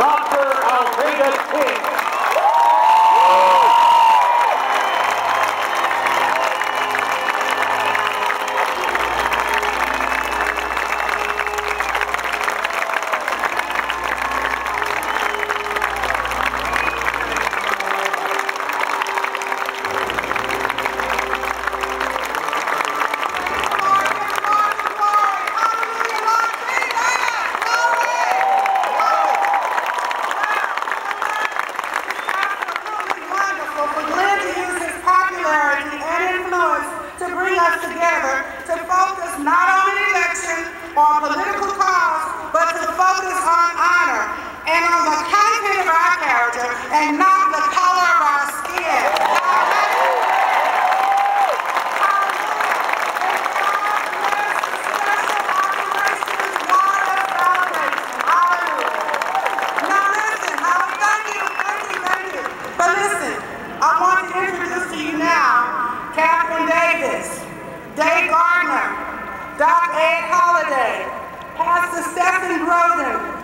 Dr. Alfreda King. To bring us together to focus not on an election or a political cause, but to focus on honor and on the content of our character and not the color of our skin. Now listen, Holly, thank you. But listen, I want to introduce to you now Catherine Davis, Dave Gardner, Doc Ed Holliday, Pastor Stephen Groden,